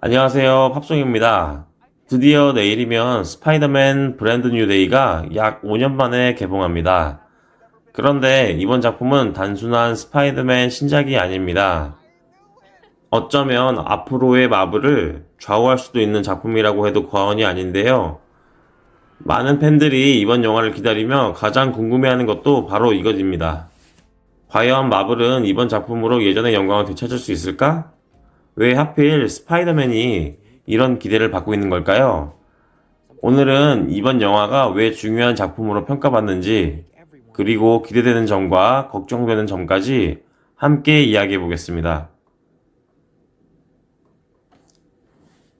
안녕하세요. 팝송입니다. 드디어 내일이면 스파이더맨 브랜드 뉴 데이가 약 5년 만에 개봉합니다. 그런데 이번 작품은 단순한 스파이더맨 신작이 아닙니다. 어쩌면 앞으로의 마블을 좌우할 수도 있는 작품이라고 해도 과언이 아닌데요. 많은 팬들이 이번 영화를 기다리며 가장 궁금해하는 것도 바로 이것입니다. 과연 마블은 이번 작품으로 예전의 영광을 되찾을 수 있을까? 왜 하필 스파이더맨이 이런 기대를 받고 있는 걸까요? 오늘은 이번 영화가 왜 중요한 작품으로 평가받는지, 그리고 기대되는 점과 걱정되는 점까지 함께 이야기해 보겠습니다.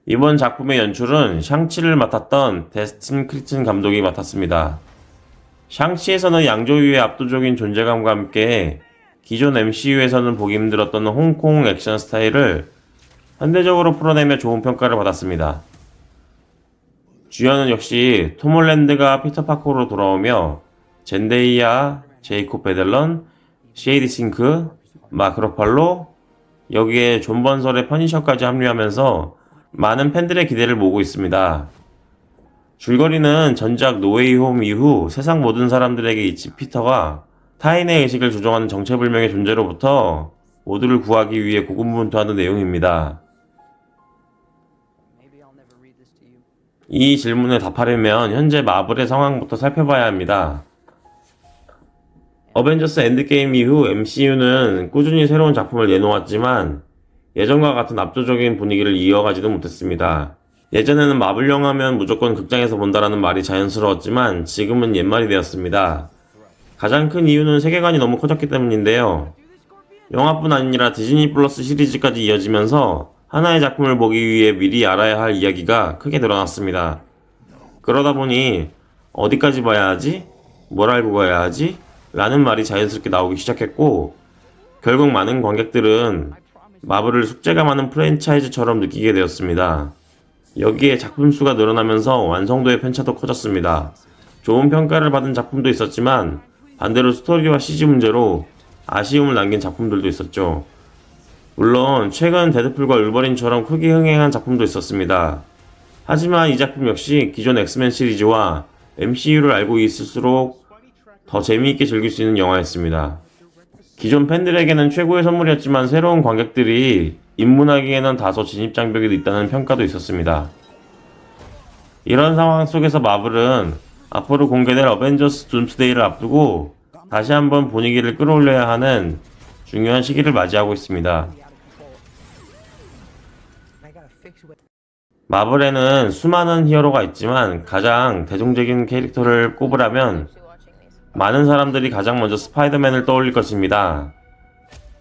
이번 작품의 연출은 샹치를 맡았던 데스틴 크리튼 감독이 맡았습니다. 샹치에서는 양조위의 압도적인 존재감과 함께 기존 MCU에서는 보기 힘들었던 홍콩 액션 스타일을 현대적으로 풀어내며 좋은 평가를 받았습니다. 주연은 역시 톰 홀랜드가 피터 파커로 돌아오며 젠데이아, 제이콥 베델런, 셰이디 싱크, 마크 로팔로, 여기에 존 번설의 퍼니셔까지 합류하면서 많은 팬들의 기대를 모으고 있습니다. 줄거리는 전작 노웨이 홈 이후 세상 모든 사람들에게 잊힌 피터가 타인의 의식을 조종하는 정체불명의 존재로부터 모두를 구하기 위해 고군분투하는 내용입니다. 이 질문에 답하려면 현재 마블의 상황부터 살펴봐야 합니다. 어벤져스 엔드게임 이후 MCU는 꾸준히 새로운 작품을 내놓았지만 예전과 같은 압도적인 분위기를 이어가지도 못했습니다. 예전에는 마블 영화면 무조건 극장에서 본다라는 말이 자연스러웠지만 지금은 옛말이 되었습니다. 가장 큰 이유는 세계관이 너무 커졌기 때문인데요. 영화뿐 아니라 디즈니 플러스 시리즈까지 이어지면서 하나의 작품을 보기 위해 미리 알아야 할 이야기가 크게 늘어났습니다. 그러다 보니 어디까지 봐야 하지? 뭘 알고 가야 하지? 라는 말이 자연스럽게 나오기 시작했고, 결국 많은 관객들은 마블을 숙제가 많은 프랜차이즈처럼 느끼게 되었습니다. 여기에 작품 수가 늘어나면서 완성도의 편차도 커졌습니다. 좋은 평가를 받은 작품도 있었지만 반대로 스토리와 CG 문제로 아쉬움을 남긴 작품들도 있었죠. 물론 최근 데드풀과 울버린처럼 크게 흥행한 작품도 있었습니다. 하지만 이 작품 역시 기존 엑스맨 시리즈와 MCU를 알고 있을수록 더 재미있게 즐길 수 있는 영화였습니다. 기존 팬들에게는 최고의 선물이었지만 새로운 관객들이 입문하기에는 다소 진입장벽이 있다는 평가도 있었습니다. 이런 상황 속에서 마블은 앞으로 공개될 어벤져스 둠스데이를 앞두고 다시 한번 분위기를 끌어올려야 하는 중요한 시기를 맞이하고 있습니다. 마블에는 수많은 히어로가 있지만 가장 대중적인 캐릭터를 꼽으라면 많은 사람들이 가장 먼저 스파이더맨을 떠올릴 것입니다.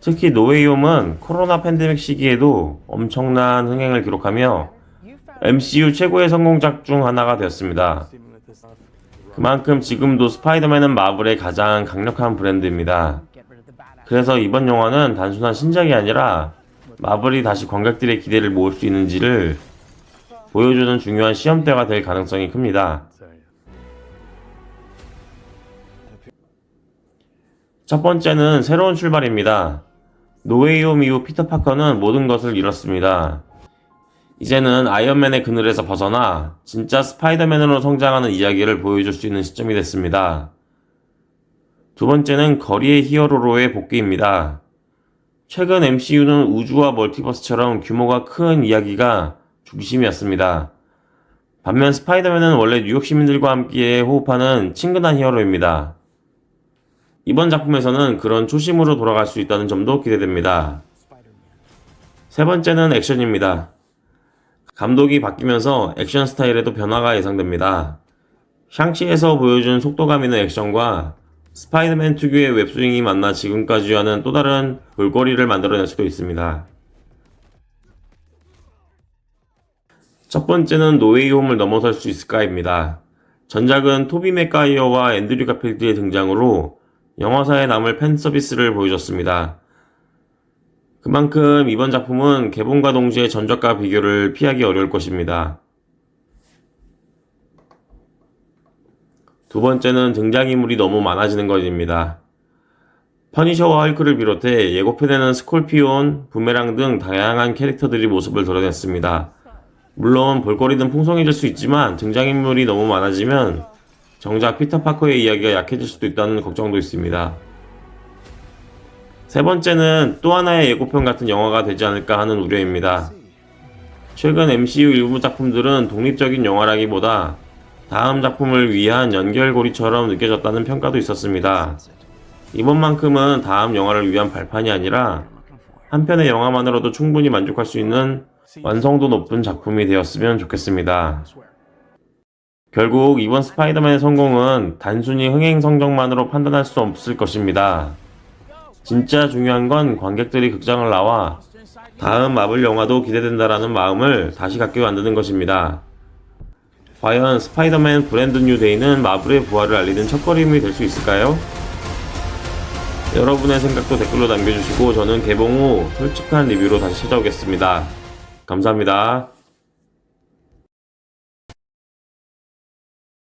특히 노웨이홈은 코로나 팬데믹 시기에도 엄청난 흥행을 기록하며 MCU 최고의 성공작 중 하나가 되었습니다. 그만큼 지금도 스파이더맨은 마블의 가장 강력한 브랜드입니다. 그래서 이번 영화는 단순한 신작이 아니라 마블이 다시 관객들의 기대를 모을 수 있는지를 보여주는 중요한 시험대가 될 가능성이 큽니다. 첫 번째는 새로운 출발입니다. 노웨이홈 이후 피터 파커는 모든 것을 잃었습니다. 이제는 아이언맨의 그늘에서 벗어나 진짜 스파이더맨으로 성장하는 이야기를 보여줄 수 있는 시점이 됐습니다. 두 번째는 거리의 히어로로의 복귀입니다. 최근 MCU는 우주와 멀티버스처럼 규모가 큰 이야기가 중심이었습니다. 반면 스파이더맨은 원래 뉴욕 시민들과 함께 호흡하는 친근한 히어로입니다. 이번 작품에서는 그런 초심으로 돌아갈 수 있다는 점도 기대됩니다. 세 번째는 액션입니다. 감독이 바뀌면서 액션 스타일에도 변화가 예상됩니다. 샹치에서 보여준 속도감 있는 액션과 스파이더맨 특유의 웹스윙이 만나 지금까지 하는 또 다른 볼거리를 만들어낼 수도 있습니다. 첫 번째는 노웨이홈을 넘어설 수 있을까입니다. 전작은 토비 맥가이어와 앤드류 가필드의 등장으로 영화사에 남을 팬 서비스를 보여줬습니다. 그만큼 이번 작품은 개봉과 동시에 전작과 비교를 피하기 어려울 것입니다. 두 번째는 등장인물이 너무 많아지는 것입니다. 퍼니셔와 헐크를 비롯해 예고편에는 스콜피온, 부메랑 등 다양한 캐릭터들이 모습을 드러냈습니다. 물론 볼거리는 풍성해질 수 있지만 등장인물이 너무 많아지면 정작 피터 파커의 이야기가 약해질 수도 있다는 걱정도 있습니다. 세 번째는 또 하나의 예고편 같은 영화가 되지 않을까 하는 우려입니다. 최근 MCU 일부 작품들은 독립적인 영화라기보다 다음 작품을 위한 연결고리처럼 느껴졌다는 평가도 있었습니다. 이번만큼은 다음 영화를 위한 발판이 아니라 한 편의 영화만으로도 충분히 만족할 수 있는 완성도 높은 작품이 되었으면 좋겠습니다. 결국 이번 스파이더맨의 성공은 단순히 흥행 성적만으로 판단할 수 없을 것입니다. 진짜 중요한 건 관객들이 극장을 나와 다음 마블 영화도 기대된다라는 마음을 다시 갖게 만드는 것입니다. 과연 스파이더맨 브랜드 뉴 데이는 마블의 부활을 알리는 첫걸음이 될 수 있을까요? 여러분의 생각도 댓글로 남겨주시고 저는 개봉 후 솔직한 리뷰로 다시 찾아오겠습니다. 감사합니다.